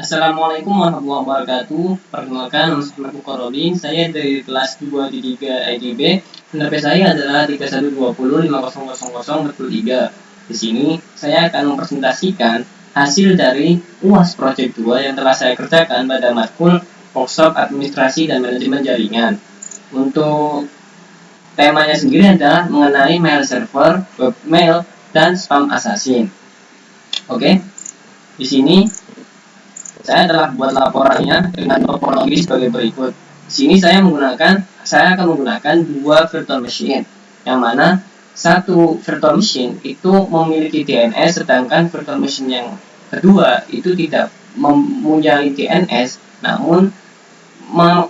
Assalamualaikum warahmatullahi wabarakatuh. Perkenalkan, nama saya Ahmad Mukarrabin. Saya dari kelas 2-3 IDB. HP saya adalah 31205000-3. Di sini saya akan mempresentasikan hasil dari UAS Project 2 yang telah saya kerjakan pada matkul Workshop Administrasi dan Manajemen Jaringan. Untuk temanya sendiri adalah mengenai mail server, webmail, dan spam assassin. Oke, di sini saya telah buat laporannya dengan topologi sebagai berikut. Di sini saya akan menggunakan dua virtual machine, yang mana satu virtual machine itu memiliki DNS, sedangkan virtual machine yang kedua itu tidak mempunyai DNS, namun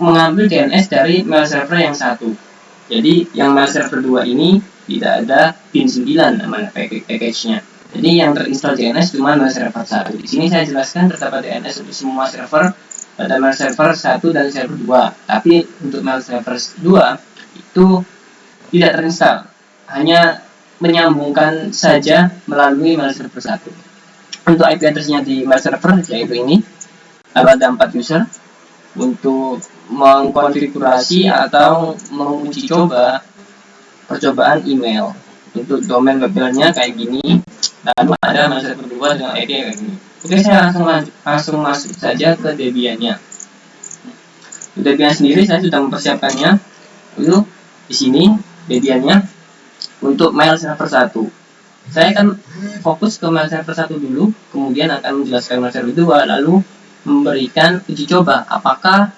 mengambil DNS dari mail server yang satu. Jadi yang mail server 2 ini tidak ada pin 9 namanya package-nya. Jadi yang terinstall DNS cuma mail server 1. Di sini saya jelaskan terdapat DNS untuk semua server pada mail server 1 dan server 2. Tapi untuk mail server 2 itu tidak terinstall, hanya menyambungkan saja melalui mail server 1. Untuk IP address-nya di mail server yaitu ini. Ada 4 user. Untuk mengkonfigurasi atau menguji coba percobaan email. Untuk domain webmailnya kayak gini. Lalu ada mail server 2 dengan ID kayak gini. Oke, saya langsung masuk saja ke Debian-nya. Debian sendiri saya sudah mempersiapkannya. Lalu di sini Debian-nya untuk mail server 1. Saya akan fokus ke mail server 1 dulu, kemudian akan menjelaskan mail server 2, lalu memberikan uji coba apakah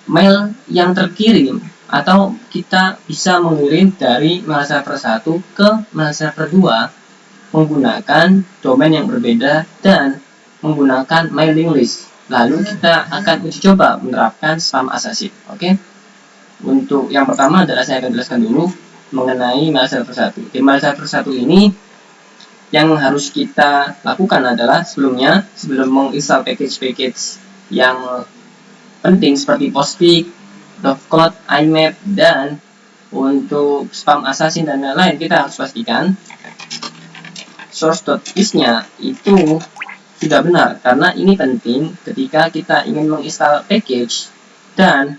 mail yang terkirim atau kita bisa mengirim dari mail server 1 ke mail server 2 menggunakan domain yang berbeda dan menggunakan mailing list. Lalu kita akan uji coba menerapkan spam assassin. Oke. Untuk yang pertama adalah saya akan jelaskan dulu mengenai mail server 1. Di mail server 1 ini yang harus kita lakukan adalah sebelum menginstal package-package yang penting seperti Postfix, Dovecot, IMAP, dan untuk spam assassin dan lain-lain, kita harus pastikan source.is-nya itu sudah benar, karena ini penting ketika kita ingin menginstal package dan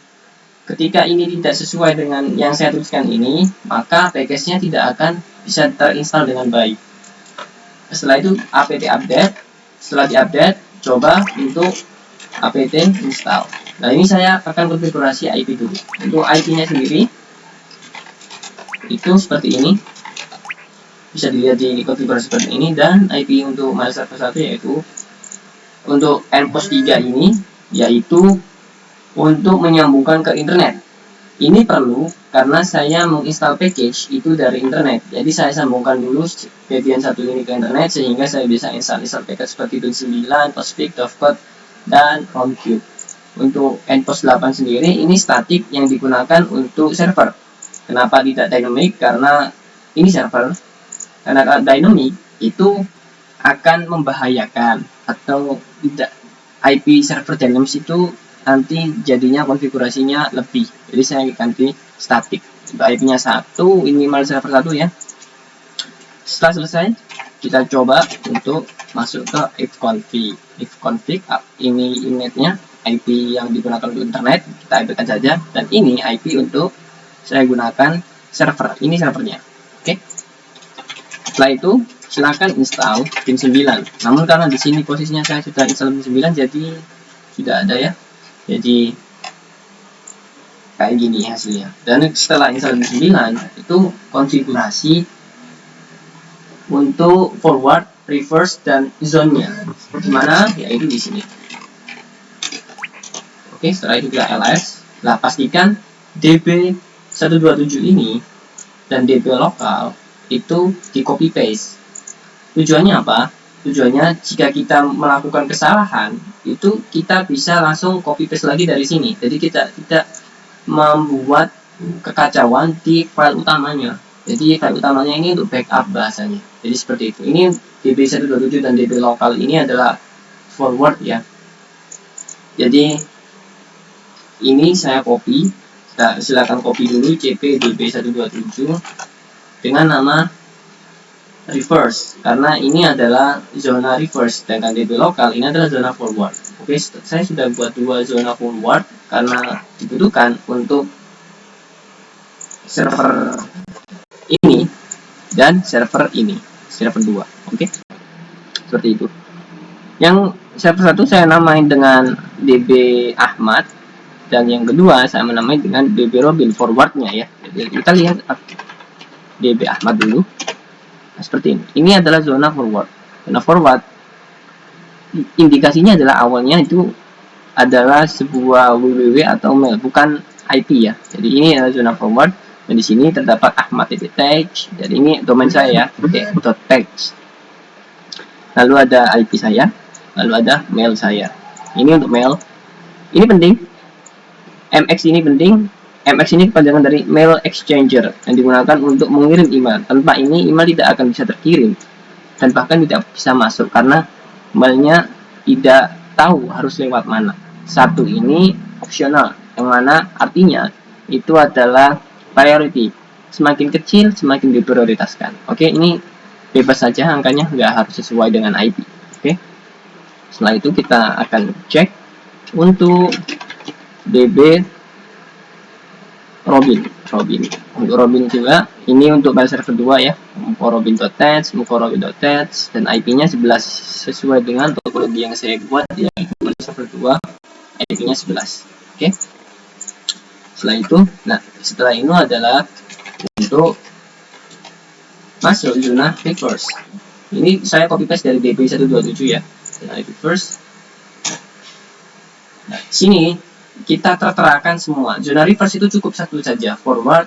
ketika ini tidak sesuai dengan yang saya tuliskan ini, maka package-nya tidak akan bisa terinstall dengan baik. Setelah itu apt update. Setelah diupdate, coba untuk apt install. Nah, ini saya akan konfigurasi IP dulu. Untuk IP-nya sendiri itu seperti ini. Bisa dilihat di konfigurasi seperti ini, dan IP untuk mail server 1 yaitu untuk endpost 3 ini yaitu untuk menyambungkan ke internet. Ini perlu karena saya menginstal package itu dari internet. Jadi saya sambungkan dulu Debian 1 ini ke internet sehingga saya bisa install package seperti Pin 9, Postfix, Dovecot, dan Romcube. Untuk endpost 8 sendiri ini statik yang digunakan untuk server. Kenapa tidak dynamic? Karena ini server. Karena kalau dynamic itu akan membahayakan atau tidak. IP server dynamics itu nanti jadinya konfigurasinya lebih. Jadi saya ganti statik. Untuk IP-nya 1, ini mail server 1 ya. Setelah selesai, kita coba untuk masuk ke ifconfig. Ifconfig ini initnya IP yang digunakan untuk internet, kita IP-kan saja, dan ini IP untuk saya gunakan server. Ini servernya. Oke. Setelah itu silakan install Pin 9. Namun karena di sini posisinya saya sudah install Pin 9, jadi tidak ada ya. Jadi kayak gini hasilnya. Dan setelah install Pin 9 itu konfigurasi untuk forward, reverse, dan zone-nya. Dimana yaitu di sini. Oke, setelah itu kita ls. Nah, pastikan DB127 ini dan DB lokal itu di copy paste. Tujuannya apa? Tujuannya jika kita melakukan kesalahan itu kita bisa langsung copy paste lagi dari sini. Jadi kita tidak membuat kekacauan di file utamanya. Jadi file utamanya ini untuk backup bahasanya. Jadi seperti itu. Ini DB127 dan DB lokal ini adalah forward ya. Jadi ini saya copy. Silakan copy dulu cp DB127 dengan nama reverse, karena ini adalah zona reverse, sedangkan DB lokal ini adalah zona forward. Oke, saya sudah buat dua zona forward karena dibutuhkan untuk server ini dan server ini, server 2. Oke, seperti itu. Yang server 1 saya namain dengan DB Ahmad, dan yang kedua saya menamai dengan DB Robin forwardnya ya. Jadi kita lihat DB Ahmad dulu. Nah, seperti ini. Ini adalah zona forward. Zona forward indikasinya adalah awalnya itu adalah sebuah www atau mail, bukan IP ya. Jadi ini adalah zona forward, dan di sini terdapat ahmad.tech. Jadi ini domain saya ya, .tech. Lalu ada IP saya, lalu ada mail saya. Ini untuk mail. Ini penting. MX ini penting. MX ini kepanjangan dari mail exchanger yang digunakan untuk mengirim email. Tanpa ini email tidak akan bisa terkirim dan bahkan tidak bisa masuk karena mailnya tidak tahu harus lewat mana. Satu ini opsional, yang mana artinya itu adalah priority. Semakin kecil semakin diprioritaskan. Oke, ini bebas saja angkanya, nggak harus sesuai dengan IP. Oke, setelah itu kita akan cek untuk DB Robin. Untuk Robin juga, ini untuk file server 2 ya, mukorobin.tech, dan IP-nya 11 sesuai dengan topologi yang saya buat, yaitu file server 2, IP-nya 11. Oke. Setelah itu, setelah ini adalah untuk masuk zona reverse. Ini saya copy paste dari DB127 ya, zona reverse. Nah, sini kita terterakan semua. Zona reverse itu cukup satu saja, forward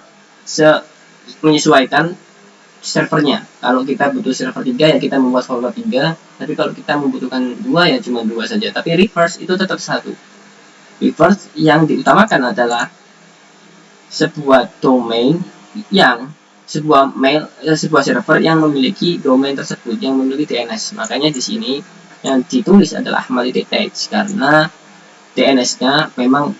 menyesuaikan servernya. Kalau kita butuh server 3 ya kita membuat forward 3, tapi kalau kita membutuhkan 2 ya cuma 2 saja. Tapi reverse itu tetap satu. Reverse yang diutamakan adalah sebuah domain yang sebuah server yang memiliki domain tersebut, yang memiliki DNS. Makanya di sini yang ditulis adalah ahmad.tech karena DNS-nya memang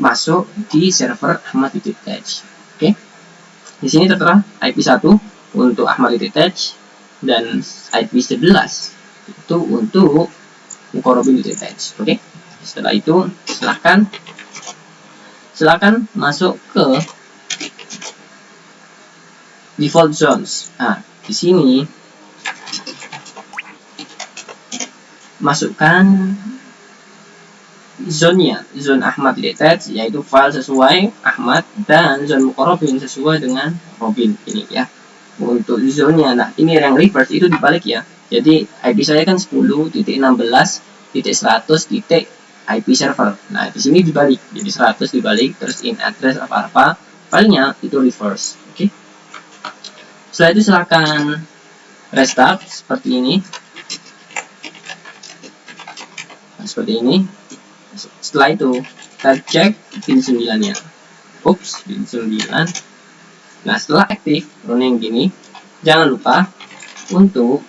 masuk di server ahmad.tech. Oke. Di sini tertera IP1 untuk ahmad.tech dan IP11 itu untuk mukorobin.tech. Oke. Setelah itu silakan masuk ke default zones. Nah, di sini masukkan zone ahmad.tech, yaitu file sesuai Ahmad, dan zone mukorobin sesuai dengan Robin ini ya. Untuk zone-nya, nah ini yang reverse itu dibalik ya. Jadi IP saya kan 10.16.100. IP server. Nah, di sini dibalik. Jadi 100 dibalik, terus in address apa-apa, filenya itu reverse. Oke. Setelah itu silakan restart seperti ini. Nah, seperti ini. Setelah itu kita cek pin 9-nya. Pin 9. Nah, setelah aktif running gini, jangan lupa untuk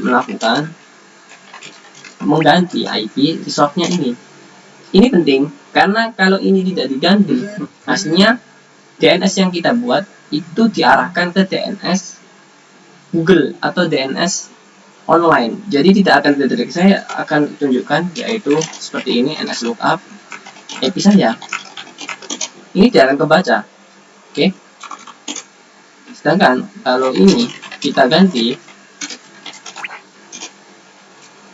melakukan mengganti IP resolve-nya ini. Ini penting karena kalau ini tidak diganti, hasilnya DNS yang kita buat itu diarahkan ke DNS Google atau DNS online. Jadi tidak akan terdeteksi. Saya akan tunjukkan, yaitu seperti ini, nslookup IP saya. Ini tidak akan kebaca. Oke. Sedangkan kalau ini kita ganti,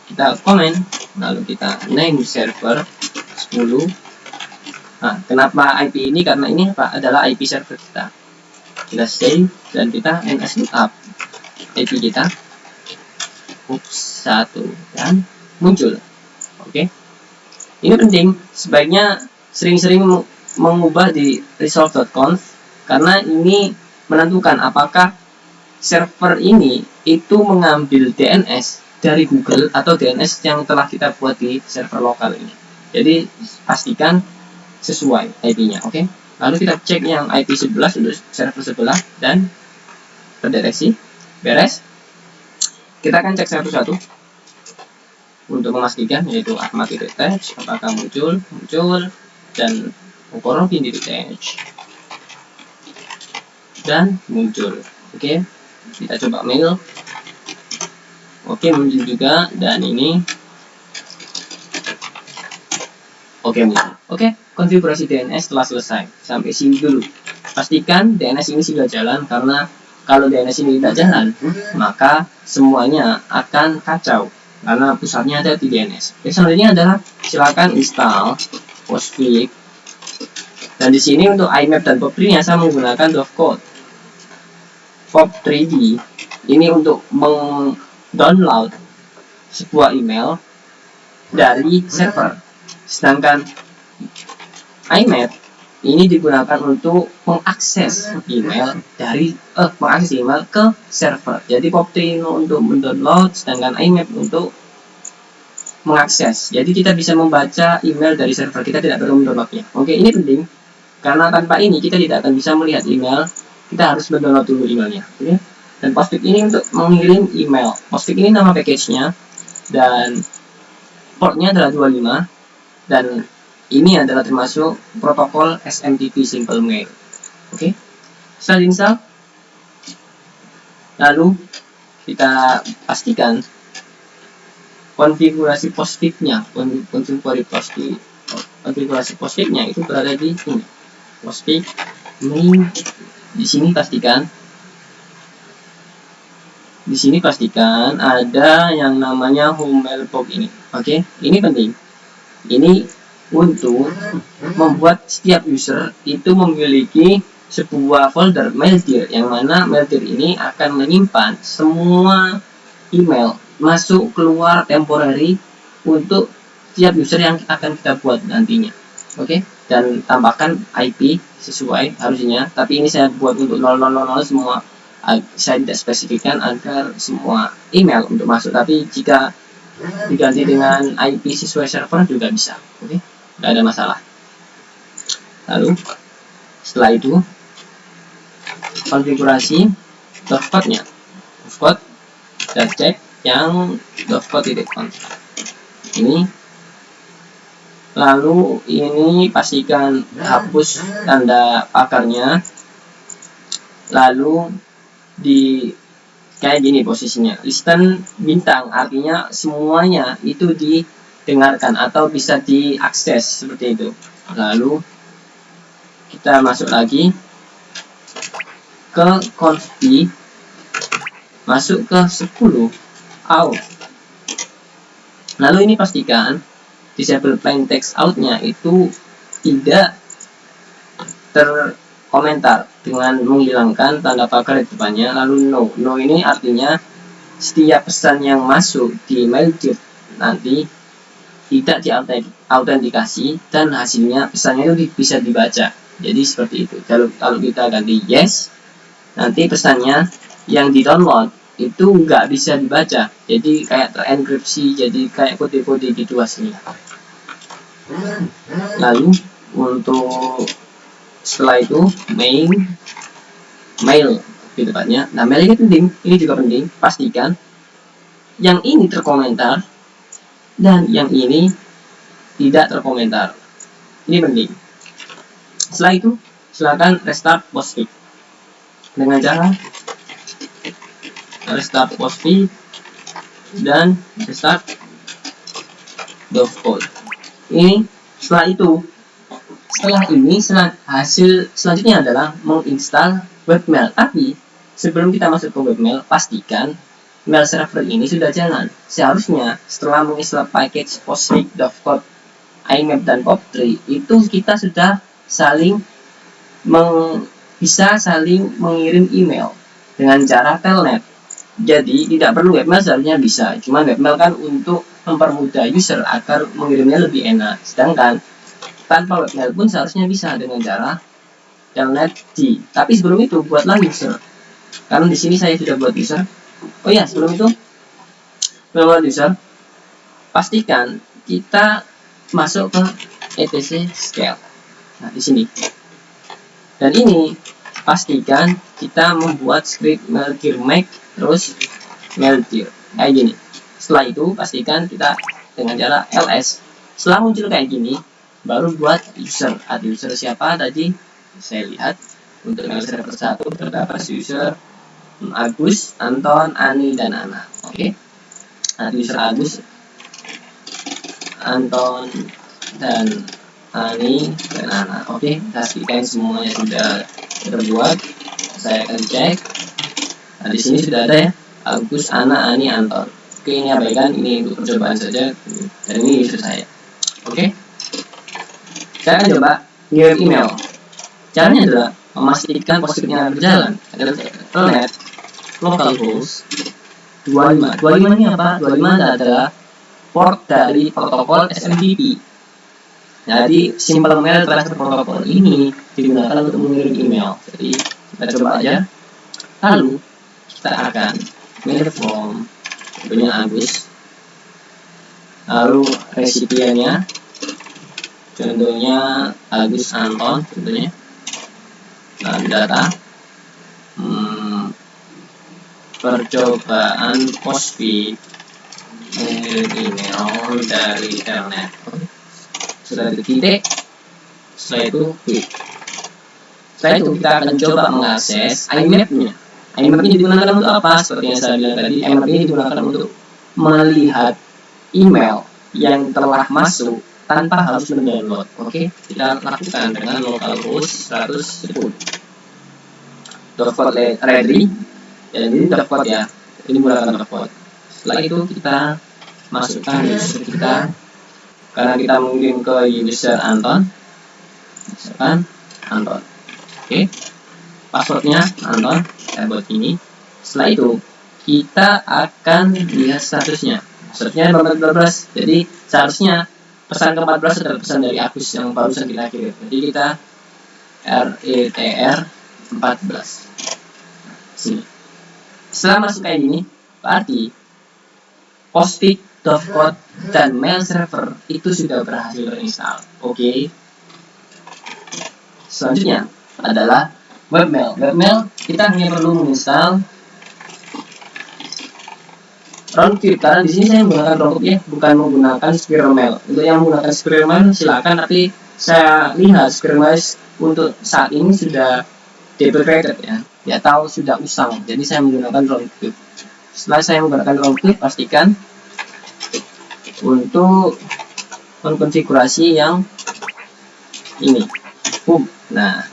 kita komen, lalu kita name server 10. Nah, kenapa IP ini? Karena ini adalah IP server kita. Kita save dan kita nslookup IP kita 1 dan muncul. Oke. Ini penting, sebaiknya sering-sering mengubah di resolve.conf karena ini menentukan apakah server ini itu mengambil DNS dari Google atau DNS yang telah kita buat di server lokal ini. Jadi pastikan sesuai IP-nya, oke? Lalu kita cek yang IP 11 untuk server sebelah dan terdeteksi. Beres. Kita akan cek satu-satu untuk memastikan, yaitu ahmad.tech apakah muncul, dan mukorobin.tech dan muncul. Oke. kita coba mail. Oke, muncul juga, dan ini oke muncul. Oke, konfigurasi DNS telah selesai. Sampai sini dulu. Pastikan DNS ini sudah jalan, karena kalau DNS ini tidak jalan, maka semuanya akan kacau karena pusatnya ada di DNS. Oke, selanjutnya adalah silakan install Postfix. Dan di sini untuk IMAP dan POP3-nya saya menggunakan Dovecot. POP3D ini untuk download sebuah email dari server, sedangkan IMAP ini digunakan untuk mengakses email dari mengakses email ke server. Jadi POP3 untuk mendownload, sedangkan IMAP untuk mengakses. Jadi kita bisa membaca email dari server, kita tidak perlu mendownloadnya. Oke, ini penting karena tanpa ini kita tidak akan bisa melihat email. Kita harus mendownload dulu emailnya. Oke. Dan Postfix ini untuk mengirim email. Postfix ini nama package-nya, dan portnya adalah 25, dan ini adalah termasuk protokol SMTP Simple Mail. Oke. Setelah install, lalu kita pastikan konfigurasi Postfix-nya, konfigurasi Postfix-nya itu berada di sini. Postfix main. Di sini pastikan ada yang namanya home mailbox ini. Oke, ini penting. Ini untuk membuat setiap user itu memiliki sebuah folder maildir, yang mana maildir ini akan menyimpan semua email masuk keluar temporary untuk setiap user yang akan kita buat nantinya. Oke, dan tambahkan IP sesuai harusnya, tapi ini saya buat untuk 0000 semua. Saya tidak spesifikkan agar semua email untuk masuk, tapi jika diganti dengan IP sesuai server juga bisa. Oke, tidak ada masalah. Lalu setelah itu konfigurasi Dovecot-nya. Dovecot, dan cek yang Dovecot.conf ini. Lalu ini pastikan hapus tanda pakarnya. Lalu di kayak gini posisinya, listen bintang, artinya semuanya itu didengarkan atau bisa diakses seperti itu. Lalu kita masuk lagi ke config, masuk ke 10 out. Lalu ini pastikan disable plain text out-nya itu tidak terkomentar dengan menghilangkan tanda pagar di depannya. Lalu no ini artinya setiap pesan yang masuk di maildir nanti tidak diautentikasi dan hasilnya pesannya itu bisa dibaca. Jadi seperti itu. Kalau kita ganti yes, nanti pesannya yang di download itu nggak bisa dibaca, jadi kayak terenkripsi, jadi kayak kode-kode gitu hasilnya. Lalu untuk setelah itu mail di depannya. Nah, mail ini penting, ini juga penting. Pastikan yang ini terkomentar dan yang ini tidak terkomentar. Ini penting. Setelah itu silakan restart Postfix dengan cara restart Postfix dan restart Dovecot. Ini setelah ini hasil selanjutnya adalah menginstal webmail. Tapi sebelum kita masuk ke webmail, pastikan mail server ini sudah jalan. Seharusnya setelah menginstal package Postfix, Dovecot, IMAP dan POP3 itu kita sudah bisa saling mengirim email dengan cara telnet. Jadi tidak perlu webmail, seharusnya bisa. Cuma webmail kan untuk mempermudah user agar mengirimnya lebih enak. Sedangkan tanpa webmail pun seharusnya bisa dengan cara telnet D. Tapi sebelum itu buatlah user. Karena di sini saya sudah buat user. Oh ya, sebelum itu buat user, pastikan kita masuk ke etc scale. Nah, di sini. Dan ini pastikan kita membuat script maildir make terus maildir kayak gini. Setelah itu pastikan kita dengan cara ls. Setelah muncul kayak gini, baru buat user. Add user siapa tadi? Saya lihat untuk mail server 1 terdapat user Agus, Anton, Ani, dan Ana. Oke. User Agus, Anton, dan Ani, dan Ana. Oke, pastikan semuanya sudah terbuat. Saya akan cek. Nah, di sini sudah ada ya, Agus, Ana, Ani, Anton. Oke, ini abaikan, ini untuk percobaan saja. Dan ini user saya. Oke, saya akan coba ngirim email. Caranya adalah memastikan positnya berjalan. Adalah telnet localhost 25. 25 ini apa? 25 adalah port dari protokol SMTP. Jadi simple mail transfer protokol ini digunakan untuk mengirim email. Jadi kita coba aja. Lalu kita akan mail form, tentunya Agus. Lalu resipiennya, contohnya Agus Anton, tentunya. Dan data percobaan Postfeed mengirim email dari internet. Sudah ada titik. Setelah itu quit. Setelah itu kita akan coba mengakses IMAP-nya. IMAP-nya digunakan untuk apa? Seperti yang saya bilang tadi, IMAP-nya digunakan untuk melihat email yang telah masuk tanpa harus mendownload. Oke, kita lakukan dengan localhost 110. Dotpot ready. Dan ini dotpot ya. Ini menggunakan dotpot. Setelah itu kita masukkan user kita, karena kita mungkin ke user Anton, misalkan Anton. Oke, passwordnya Anton. Saya buat ini. Setelah itu kita akan lihat statusnya. Statusnya 14. Jadi seharusnya pesan ke-14 adalah pesan dari Agus yang barusan kita kirim. Jadi kita RETR 14. Sini. Setelah masuk kayak gini, berarti Postfeed, Dotpot, dan mail server itu sudah berhasil terinstall. Oke. Selanjutnya adalah webmail. Webmail kita hanya perlu menginstal Roundcube, karena di sini saya menggunakan Roundcube ya, bukan menggunakan Spiralmail. Untuk yang menggunakan Spiralmail silakan, tapi saya lihat Spiralmail untuk saat ini sudah deprecated ya tahu sudah usang. Jadi saya menggunakan Roundcube. Setelah saya menggunakan Roundcube, pastikan untuk mengkonfigurasi yang ini. Nah,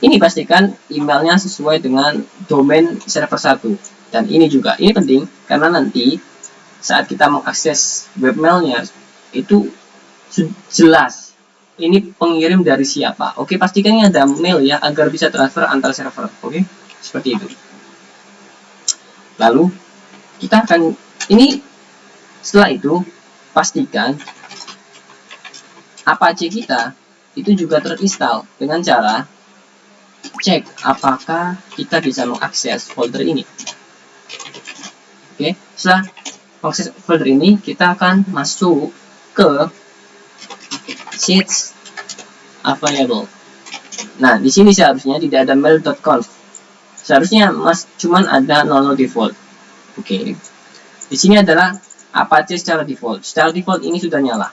ini pastikan emailnya sesuai dengan domain server 1. Dan ini juga, ini penting karena nanti saat kita mengakses webmailnya itu jelas ini pengirim dari siapa. Oke, pastikan ini ada mail ya, agar bisa transfer antar server. Oke, seperti itu. Lalu kita akan ini, setelah itu pastikan Apache kita itu juga terinstall dengan cara cek apakah kita bisa mengakses folder ini. Oke, setelah mengakses folder ini, kita akan masuk ke sheets available. Nah, di sini seharusnya tidak ada mail.conf. Seharusnya cuman ada 00 default. Oke. Di sini adalah Apache secara default. Secara default ini sudah nyala.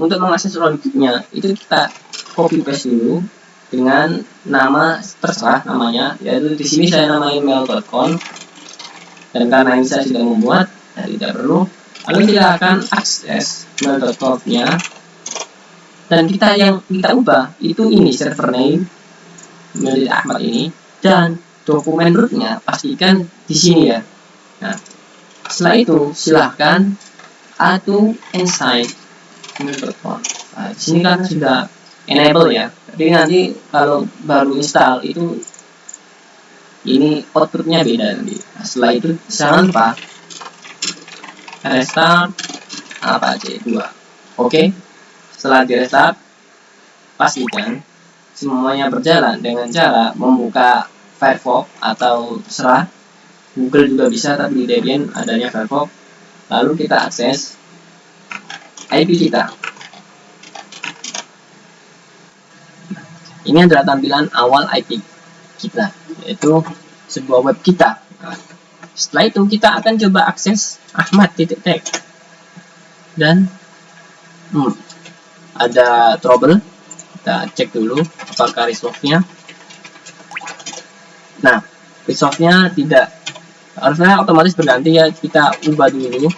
Untuk mengakses Roundcube-nya itu kita copy paste dulu dengan nama terserah namanya, yaitu di sini saya namain mail.conf. Dan karena ini saya sudah membuat, tidak perlu. Lalu kita akan akses mail.conf-nya, dan yang kita ubah itu ini server name milik Ahmad ini, dan dokumen rootnya pastikan di sini ya. Nah, setelah itu silahkan add to inside mail.conf. Nah, di sini kan sudah enable ya. Jadi nanti kalau baru install itu ini outputnya beda nanti. Nah, setelah itu jangan lupa restart Apache 2. Oke, setelah di restart pastikan semuanya berjalan dengan cara membuka Firefox atau terserah. Google juga bisa, tapi di Debian adanya Firefox. Lalu kita akses IP kita. Ini adalah tampilan awal IP kita, yaitu sebuah web kita. Nah, setelah itu kita akan coba akses ahmad.tech, dan ada trouble. Kita cek dulu apakah resolve-nya. Nah, resolve-nya tidak, harusnya otomatis berganti ya. Kita ubah dulu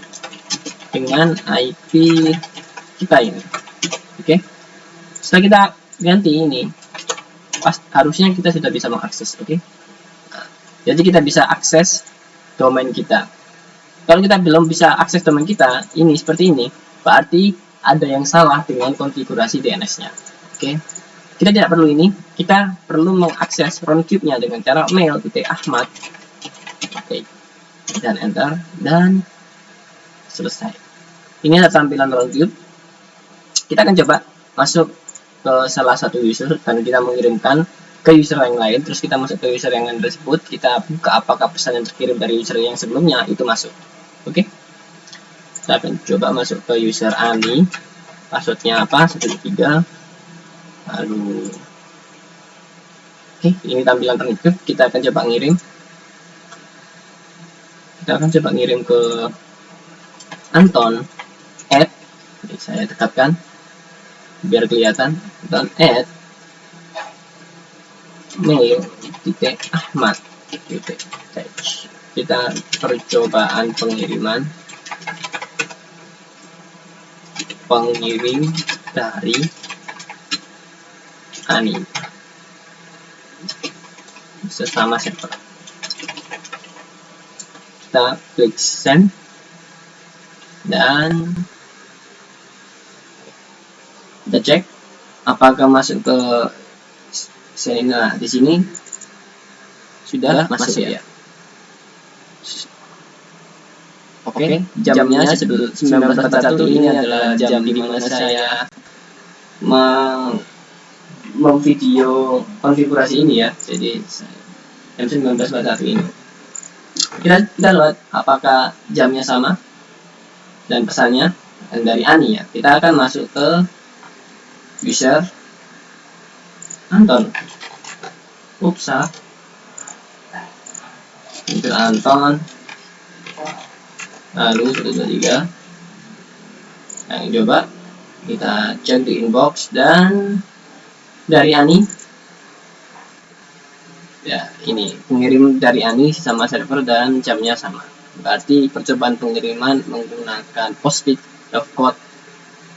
dengan IP kita ini. Oke. Setelah kita ganti ini, harusnya kita sudah bisa mengakses. Oke. Nah, jadi kita bisa akses domain kita. Kalau kita belum bisa akses domain kita, ini seperti ini, berarti ada yang salah dengan konfigurasi DNS-nya. Oke. Kita tidak perlu ini, kita perlu mengakses Roundcube-nya dengan cara mail.ahmad. Oke. Dan enter, dan selesai. Ini adalah tampilan Roundcube. Kita akan coba masuk ke salah satu user dan kita mengirimkan ke user yang lain. Terus kita masuk ke user yang lain tersebut, kita buka apakah pesan yang terkirim dari user yang sebelumnya itu masuk. Oke. Kita akan coba masuk ke user Ani. Passwordnya apa? 13. Lalu oke, ini tampilan Roundcube. Kita akan coba ngirim. Kita akan coba ngirim ke Anton @ saya dekatkan biar kelihatan, dan @mail.ahmad. Kita percobaan pengiriman pengirim dari Ani sesama server. Kita klik send dan kita cek apakah masuk ke sini. Nah, di sini sudah masuk ya. Oke, jamnya 19.41. Ini adalah jam di mana saya memvideo konfigurasi ini ya. Jadi jam 19.41 ini. Kita lihat apakah jamnya sama dan pesannya dari Ani ya. Kita akan masuk ke user Anton. Upsa. Itu Anton. Lalu 123. Yang coba kita cek di inbox dan dari Ani. Ya, ini pengirim dari Ani sama server dan jamnya sama. Berarti percobaan pengiriman menggunakan Postfix, Dovecot,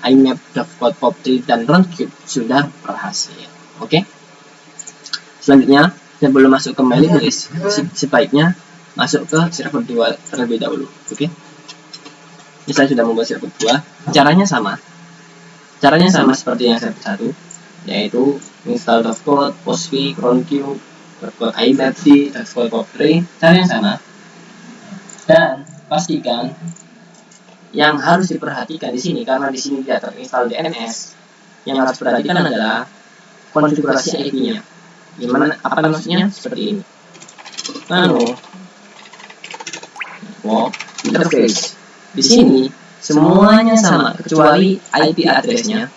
IMAP, Dovecot, POP3 dan Roundcube sudah berhasil. Oke. Selanjutnya, sebelum masuk ke mailing list, sebaiknya masuk ke server 2 terlebih dahulu. Oke. Ini saya sudah membuat server 2. Caranya sama. Caranya sama seperti yang server 1, yaitu install Dovecot, Postfix, Roundcube, Dovecot IMAP, Dovecot POP3. Caranya sama. Dan pastikan yang harus diperhatikan di sini, karena di sini tidak terinstall DNS, yang harus diperhatikan adalah konfigurasi IP-nya. Gimana? Apa maksudnya? Seperti ini. Interface. Di sini semuanya sama kecuali IP address-nya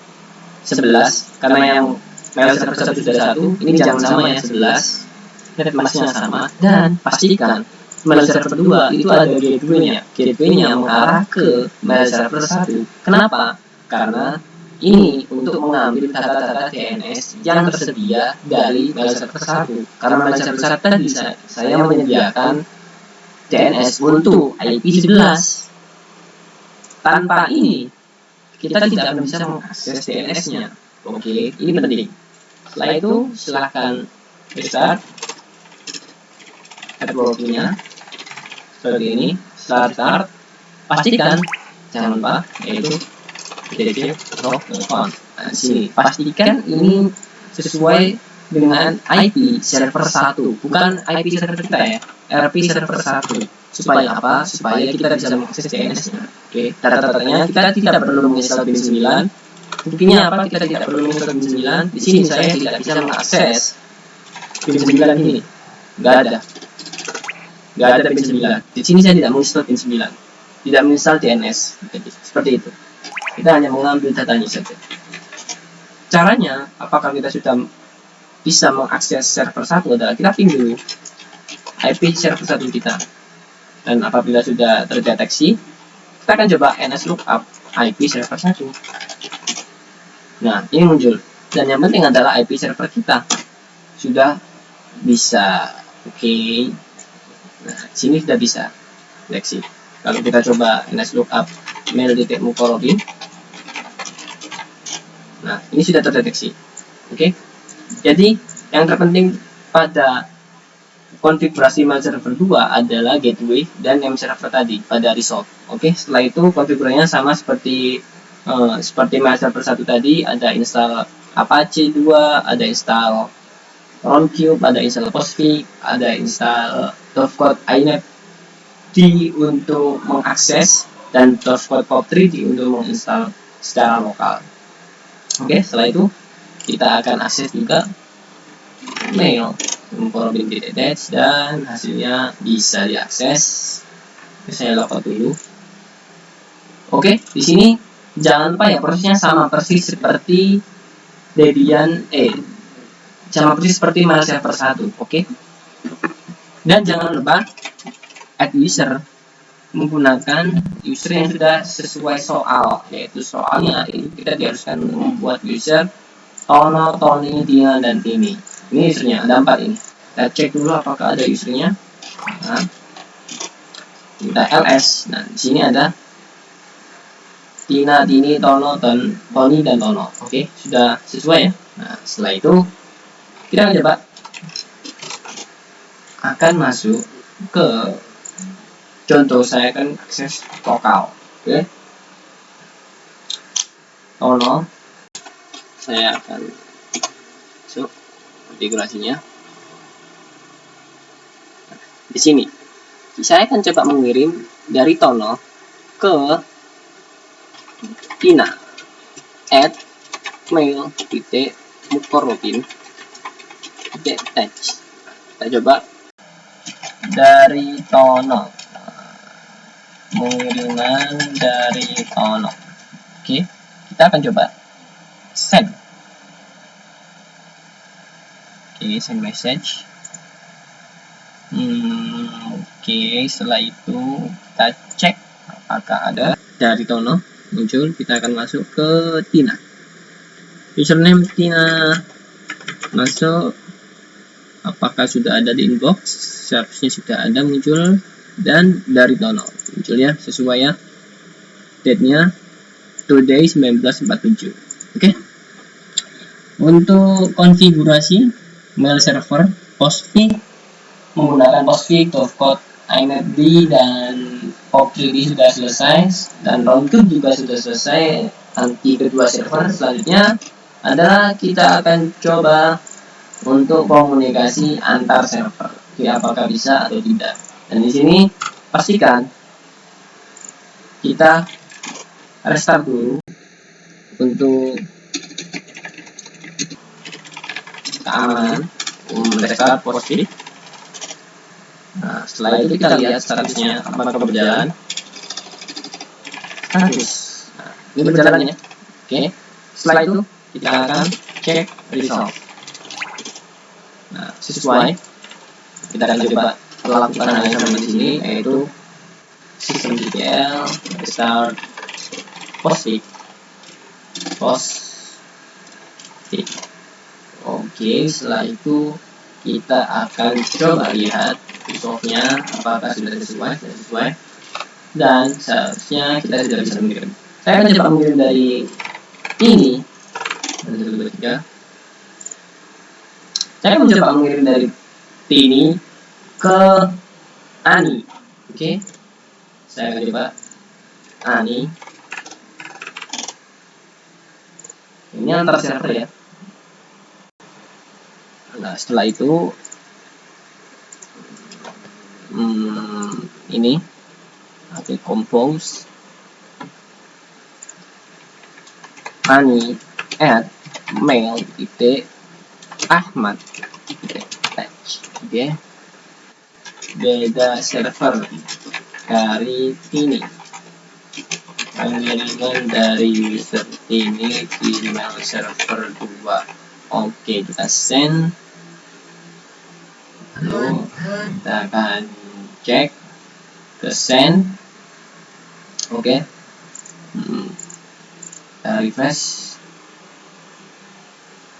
11, karena yang mail server 1 sudah 1. Ini jangan sama ya, 11. Net masknya sama, dan pastikan mail server 2 itu ada gateway-nya. Gateway-nya mengarah ke mail server 1. Kenapa? Karena ini untuk mengambil data-data DNS yang tersedia dari mail server 1. Karena mail server 1 tadi saya menyediakan DNS untuk IP 11. Tanpa ini kita tidak bisa mengakses DNS-nya. Oke, ini penting. Setelah itu silahkan restart networking-nya seperti ini. Setelah start, pastikan jangan lupa yaitu login. Nah, sini pastikan ini sesuai dengan IP server 1, bukan IP server kita ya, RP server 1. Supaya apa? Supaya kita bisa mengakses DNS-nya. Oke, data-datanya kita tidak perlu menginstal bin 9. Buktinya apa? Kita tidak perlu menginstal bin 9. Di sini saya tidak bisa mengakses bin 9 ini. Nggak ada bin 9. Di sini saya tidak menginstal bin 9. Tidak menginstal DNS. Seperti itu. Kita hanya mengambil datanya saja. Caranya, apakah kita sudah bisa mengakses server 1 adalah kita ping dulu IP server 1 kita. Dan apabila sudah terdeteksi, kita akan coba nslookup IP server 1. Nah, ini muncul. Dan yang penting adalah IP server kita sudah bisa Oke. Nah, sini sudah bisa deteksi. Kalau kita coba ns lookup mail.mukorobin, nah ini sudah terdeteksi. Oke. Jadi yang terpenting pada konfigurasi mail server 2 adalah gateway dan name server tadi pada resolve. Oke, setelah itu konfigurasinya sama seperti mail server 1 tadi, ada install Apache 2, ada install Roundcube, ada install Postfix, ada install Dovecot iNet D untuk mengakses dan Dovecot POP3D untuk menginstal secara lokal. Oke, setelah itu kita akan akses juga mail mukorobin detach dan hasilnya bisa diakses. Saya logout dulu. Oke, di sini jangan lupa ya, prosesnya sama persis seperti Debian sama persis seperti mail server 1. Oke. Dan jangan lupa add user menggunakan user yang sudah sesuai soal, yaitu soalnya ini kita diharuskan membuat user Tono, Tony, Tina, dan Tini. Ini usernya ada 4 ini. Kita cek dulu apakah ada usernya. Nah, kita ls. Nah, di sini ada Tina, Tini, Tono, Tony, dan Tono. Oke, sudah sesuai ya. Nah, setelah itu kita akan coba akan masuk ke contoh. Saya akan akses lokal. Oke, Tono. Saya akan masuk konfigurasinya. Di sini saya akan coba mengirim dari Tono ke Tina at mail.mukorobin.detach. Kita coba dari Tono, pengiriman dari Tono. Oke, kita akan coba send. Oke, send message. Oke, setelah itu kita cek apakah ada dari Tono muncul. Kita akan masuk ke Tina, username Tina, masuk. Apakah sudah ada di inbox? Seharusnya sudah ada muncul. Dan dari Tono muncul ya, sesuai ya, date-nya today 1947. Oke. Untuk konfigurasi mail server Postfix menggunakan Postfix, Dovecot iNet D, dan POP3D sudah selesai, dan Roundcube juga sudah selesai. Nanti kedua server selanjutnya adalah kita akan coba untuk komunikasi antar server. Oke, apakah bisa atau tidak. Dan di sini pastikan kita restart dulu untuk keamanan. Restart Postfix. Nah, setelah itu kita lihat statusnya apakah berjalan. Status. Nah, ini berjalan ya. Oke. Setelah itu kita akan cek result. Nah, sesuai. Kita akan coba lakukan hal yang sama di sini, yaitu systemctl restart Postfix. Oke, setelah itu kita akan coba lihat result-nya apakah sudah sesuai, dan seharusnya kita sudah bisa mengirim. Saya akan coba mengirim dari ini. Saya akan mencoba mengirim dari Tini ke Ani. Oke, saya akan coba Ani. Ini antar server ya. Nah, setelah itu ini compose Ani at mail.ahmad.detach. Oke, beda server dari Tini, pengiriman dari user Tini di mail server 2. Oke, kita send. Lalu kita akan cek ke send. Oke. Kita refresh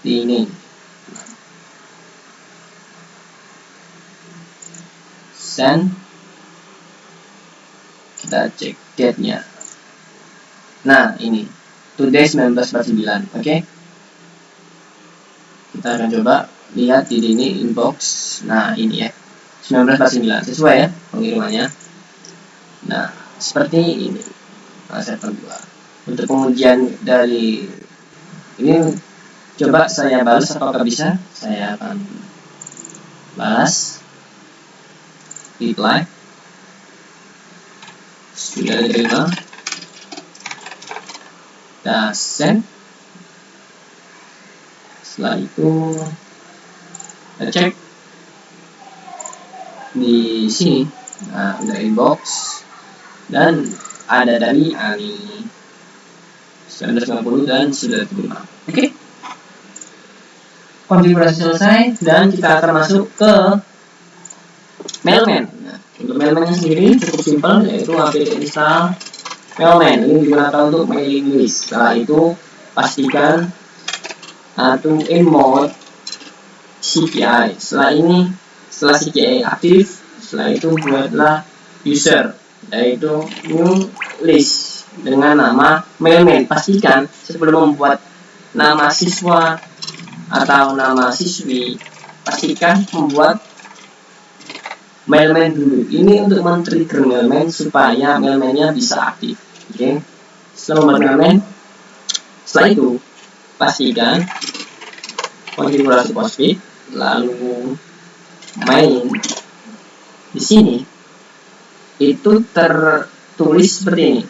ini. send. Kita cek date-nya. Nah, ini today 19/9. Oke. Kita akan coba lihat di sini inbox. Nah, ini ya. 19/9 sesuai ya pengirimannya. Nah, seperti ini. Nah, saya kedua. Untuk pengujian dari ini, coba saya balas apakah bisa. Saya akan balas reply, sudah diterima. Kita send. Setelah itu kita cek di sini. Nah, udah inbox dan ada dari Ali 950 dan sudah diterima. Oke. Konfigurasi selesai dan kita akan masuk ke Mailman. Nah, untuk Mailman sendiri cukup simpel, yaitu apt install Mailman. Ini digunakan untuk mailing list. Setelah itu pastikan to in mode CPI. Setelah CPI aktif, setelah itu buatlah user, yaitu new list dengan nama Mailman. Pastikan sebelum membuat nama siswa atau nama siswi, pastikan membuat Mailman dulu. Ini untuk men-trigger Mailman supaya Mailman-nya bisa aktif. Oke. Setelah membuat Mailman, setelah itu pastikan konfigurasi Postfix, lalu main. Di sini itu tertulis seperti ini,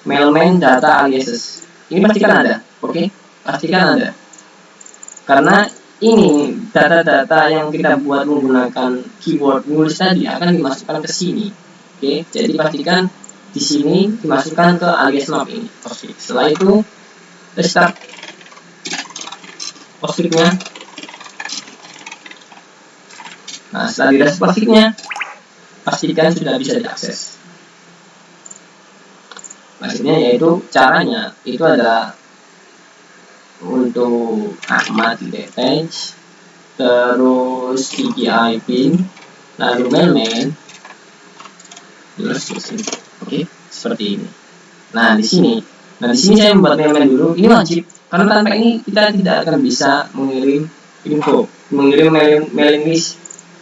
Mailman data aliases. Ini pastikan ada. Oke. Pastikan ada. Karena ini data-data yang kita buat menggunakan keyword nulis tadi akan dimasukkan ke sini. Oke, jadi pastikan di sini dimasukkan ke alias map ini. Oke, setelah itu restart Postfix-nya. Nah, setelah di restart Postfix-nya, pastikan sudah bisa diakses. Maksudnya yaitu caranya itu adalah untuk Ahmad detach, terus CPI pin, lalu Mailman, terus oke, seperti ini. Nah di sini saya membuat Mailman dulu. Ini wajib karena tanpa ini kita tidak akan bisa mengirim info, mengirim mailing list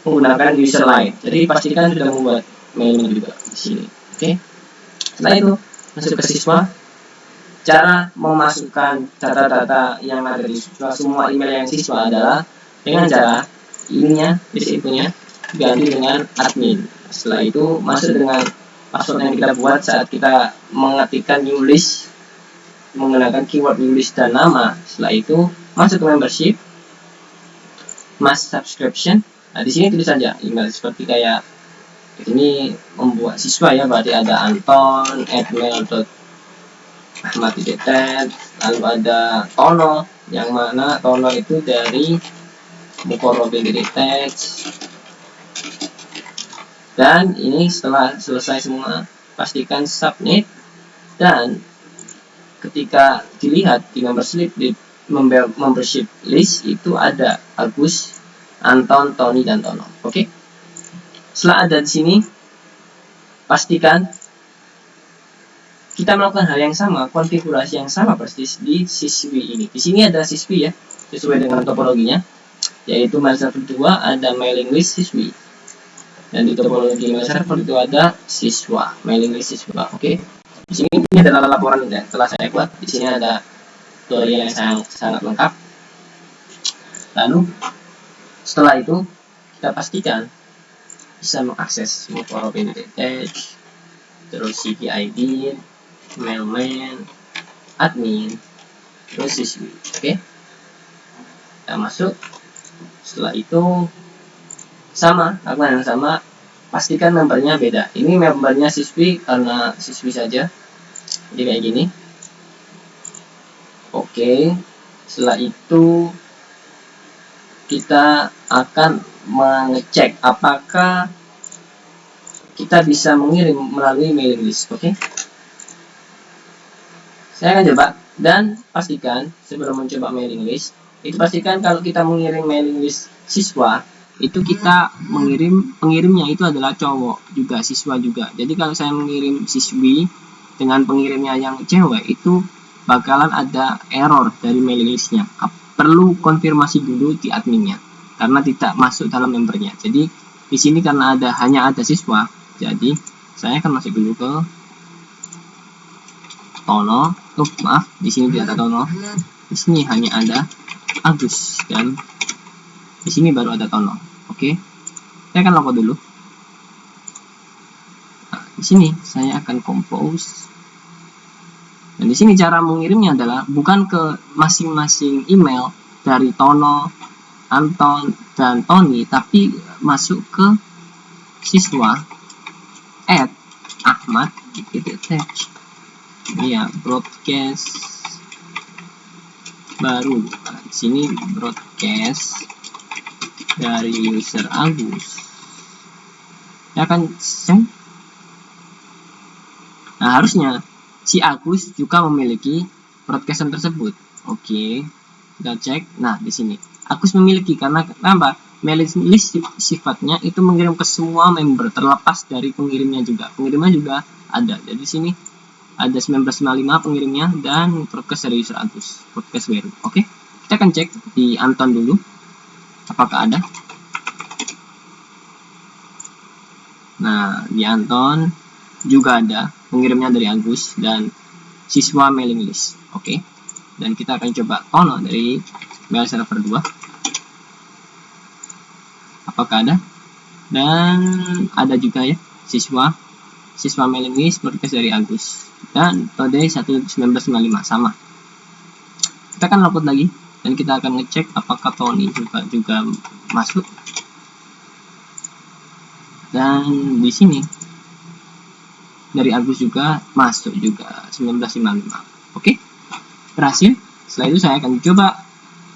menggunakan user lain. Jadi pastikan sudah membuat Mailman juga di sini. Oke. Setelah itu masuk ke siswa. Cara memasukkan data-data yang ada di siswa, semua email yang siswa adalah dengan cara ininya, infonya ganti dengan admin. Setelah itu masuk dengan password yang kita buat saat kita mengetikkan new list menggunakan keyword new list dan nama. Setelah itu masuk ke membership, mass subscription. Nah di sini tulis saja email seperti kayak ini membuat siswa ya, berarti ada Anton @mail.com Ahmad detach, lalu ada Tono, yang mana Tono itu dari Mukorobin detach. Dan ini setelah selesai semua, pastikan submit. Dan ketika dilihat di membership list itu ada Agus, Anton, Tony, dan Tono. Oke. Setelah ada di sini, pastikan kita melakukan hal yang sama, konfigurasi yang sama persis di siswi ini. Di sini ada siswi ya, sesuai dengan topologinya, yaitu mail server 2 ada mailing list siswi, dan di topologi mail server itu ada siswa, mailing list siswa. Oke. Di sini ini adalah laporan yang telah saya buat. Di sini ada tutorial yang sangat lengkap. Lalu setelah itu kita pastikan bisa mengakses Mukorobin detach, terus CPID, Mailman, admin, terus siswi. Oke. Kita masuk. Setelah itu sama, lakukan yang sama, pastikan membernya beda. Ini membernya siswi karena siswi saja, jadi kayak gini. Oke. Setelah itu kita akan mengecek apakah kita bisa mengirim melalui mailing list. Oke. Saya akan coba, dan pastikan sebelum mencoba mailing list, itu pastikan kalau kita mengirim mailing list siswa, itu kita pengirimnya itu adalah cowok juga, siswa juga. Jadi kalau saya mengirim siswi dengan pengirimnya yang cewek, itu bakalan ada error dari mailing listnya. Perlu konfirmasi dulu di adminnya karena tidak masuk dalam membernya. Jadi di sini karena hanya ada siswa, jadi saya akan masuk dulu ke Tono. Maaf, di sini tidak ada Tono. Di sini hanya ada Agus dan di sini baru ada Tono. Oke, saya akan login dulu. Nah, di sini saya akan compose. Dan di sini cara mengirimnya adalah bukan ke masing-masing email dari Tono, Anton, dan Tony, tapi masuk ke siswa @ahmad attach. Ini ya, broadcast baru. Nah, di sini broadcast dari user Agus. Ya akan send. Nah, harusnya si Agus juga memiliki broadcastan tersebut. Oke, kita cek. Nah, di sini Agus memiliki karena kenapa? Mailing list sifatnya itu mengirim ke semua member terlepas dari pengirimnya juga. Pengirimnya juga ada. Jadi di sini ada 1995 pengirimnya dan broadcast dari user Agus, broadcast baru. Oke, kita akan cek di Anton dulu apakah ada. Nah, di Anton juga ada pengirimnya dari Agus dan siswa mailing list. Oke, dan kita akan coba Tono dari mail server 2 apakah ada. Dan ada juga ya siswa mailing list broadcast dari Agus dan today 1995 sama. Kita akan logout lagi dan kita akan ngecek apakah Tony juga masuk. Dan di sini dari Agus juga masuk juga 1955. Oke, berhasil. Setelah itu saya akan coba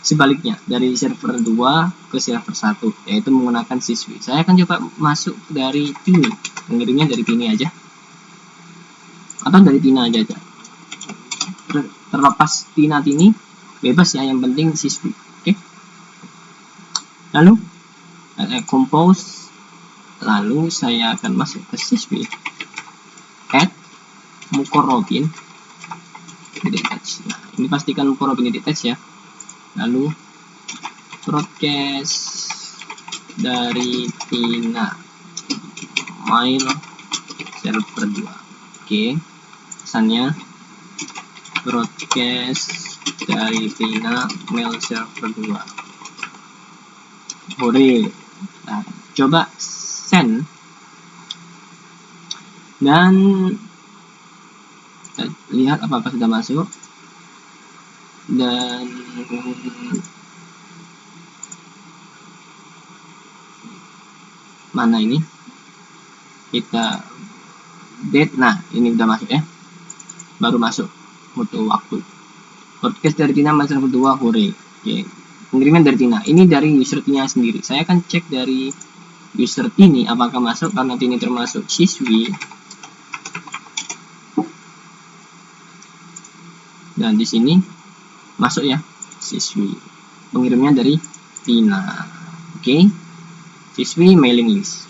sebaliknya dari server 2 ke server 1, yaitu menggunakan siswi. Saya akan coba masuk dari Tini, mengirimnya dari Tini aja atau dari Tina aja. Terlepas Tini bebas ya, yang penting siswi. Oke, lalu compose, lalu saya akan masuk ke siswi @mukorobin attach. Nah, ini pastikan mukorobin attach ya. Lalu broadcast dari Tina mail server 2. Oke, pesannya broadcast dari Tina mail server 2. Boleh. Nah, coba send dan lihat apakah sudah masuk. Dan mana ini, kita date. Nah, ini udah masuk ya, baru masuk, butuh waktu. Broadcast dari Tina mail server 2. Hore. Oke, pengiriman dari Tina, ini dari user Tina sendiri. Saya akan cek dari user Tini apakah masuk, karena Tini termasuk siswi. Dan di sini masuk ya, siswi. Pengirimnya dari Tina. Oke, siswi mailing list.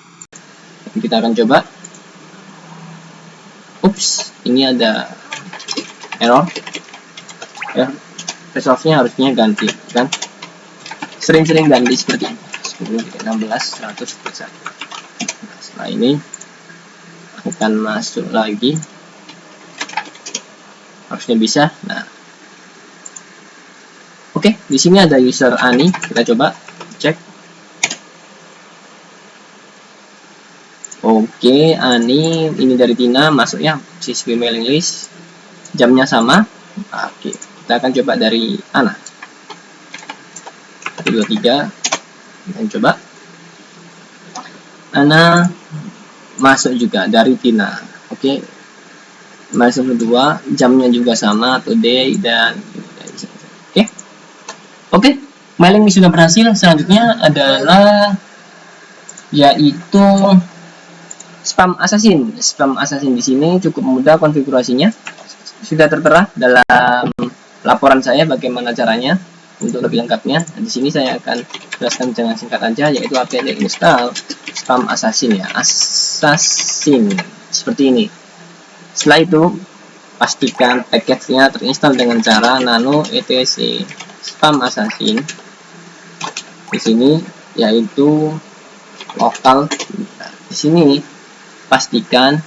Kita akan coba. Ups, ini ada error. Ya, resolve-nya harusnya ganti kan. Sering-sering ganti seperti ini. 10, 16, 100, 1. Nah, setelah ini akan masuk lagi. Harusnya bisa. Nah, oke, di sini ada user Ani. Kita coba cek. Oke, Ani ini dari Tina masuk ya, siswi mailing list. Jamnya sama. Oke, kita akan coba dari Ana. 1, 2, 3. Kita coba. Ana masuk juga dari Tina. Oke, masuk kedua, jamnya juga sama, today dan oke, mailing sudah berhasil. Selanjutnya adalah yaitu spam assassin. Spam assassin di sini cukup mudah konfigurasinya. Sudah tertera dalam laporan saya bagaimana caranya. Untuk lebih lengkapnya, di sini saya akan jelaskan dengan singkat aja, yaitu apt install spam assassin ya, assassin seperti ini. Setelah itu pastikan package-nya terinstall dengan cara nano etc spam assassin di sini, yaitu lokal. Di sini pastikan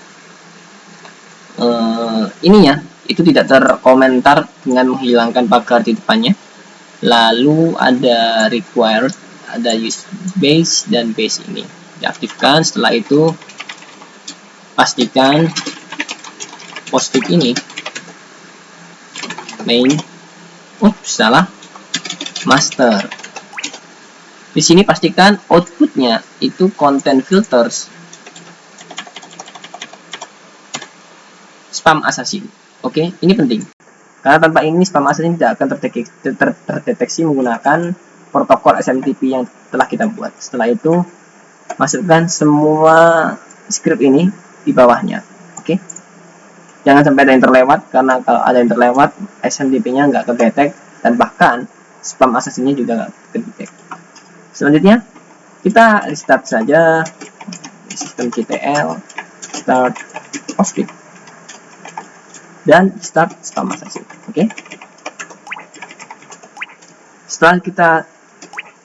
ininya itu tidak terkomentar dengan menghilangkan pagar di depannya. Lalu ada required, ada use base dan base ini diaktifkan. Setelah itu pastikan posting ini main, salah, master. Di sini pastikan outputnya itu content filters spam assassin. Oke, ini penting karena tanpa ini spam assassin tidak akan terdeteksi menggunakan protokol SMTP yang telah kita buat. Setelah itu masukkan semua script ini di bawahnya. Oke, jangan sampai ada yang terlewat, karena kalau ada yang terlewat SMTP-nya nggak kedetek dan bahkan spam assassin-nya juga nggak kedetek. Selanjutnya kita restart saja sistem CTL, start hosting dan start spam assassin. Oke. Setelah kita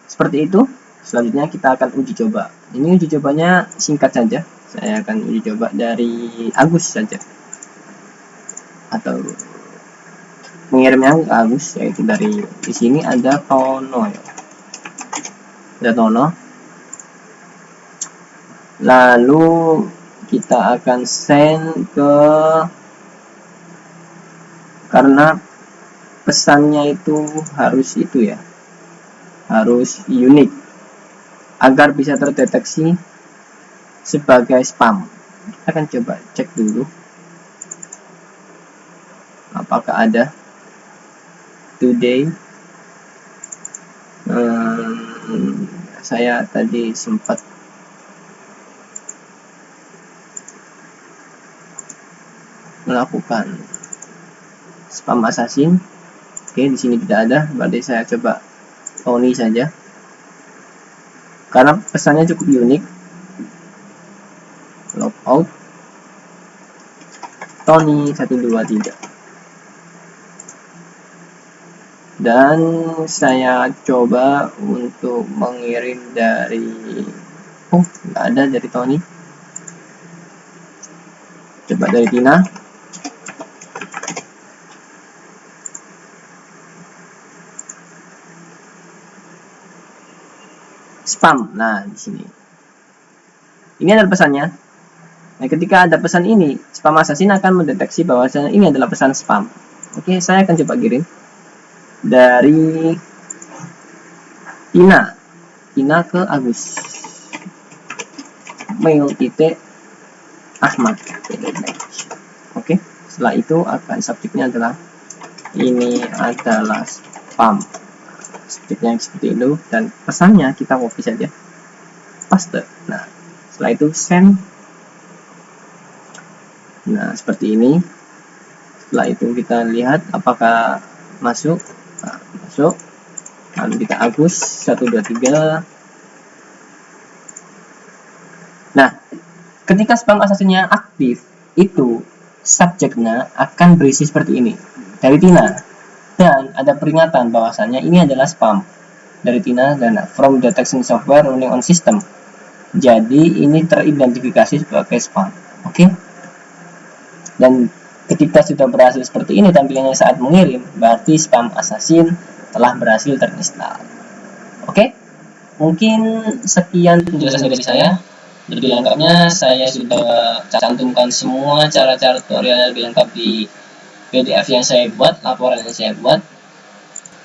seperti itu, selanjutnya kita akan uji coba. Ini uji cobanya singkat saja. Saya akan uji coba dari Agus saja, atau mengirimnya ke Agus, yaitu dari di sini ada Tono ya. Ada Tono. Lalu kita akan send ke, karena pesannya itu harus itu ya, harus unik agar bisa terdeteksi sebagai spam. Kita akan coba cek dulu apakah ada today. Saya tadi sempat melakukan spam assassin. Oke, di sini tidak ada, berarti saya coba Tony saja karena pesannya cukup unik. Logout Tony 123, dan saya coba untuk mengirim dari nggak ada dari Tony. Coba dari Tina. Spam. Nah, di sini ini adalah pesannya. Nah, ketika ada pesan ini, spam assassin akan mendeteksi bahwasanya ini adalah pesan spam. Oke, saya akan coba kirim dari Tina ke Agus, mail Ahmad. Oke, setelah itu akan subjeknya adalah ini adalah spam. Subjeknya seperti itu, dan pesannya kita copy saja, paste. Nah, setelah itu send. Nah, seperti ini. Setelah itu kita lihat apakah masuk. Nah, masuk. Lalu kita Agus 123. Nah, ketika spam assassin-nya aktif, itu subjeknya akan berisi seperti ini dari Tina, dan ada peringatan bahwasannya ini adalah spam dari Tina dan from detection software running on system. Jadi ini teridentifikasi sebagai spam. Oke. Dan ketika sudah berhasil seperti ini tampilannya saat mengirim, berarti spam assassin telah berhasil terinstall. Oke. Mungkin sekian penjelasan dari saya. Lebih lengkapnya saya sudah cantumkan semua cara-cara tutorial lebih lengkap di PDF yang saya buat, laporan yang saya buat.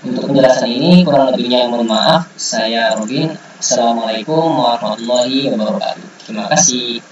Untuk penjelasan ini kurang lebihnya mohon maaf. Saya Robin. Assalamualaikum warahmatullahi wabarakatuh. Terima kasih.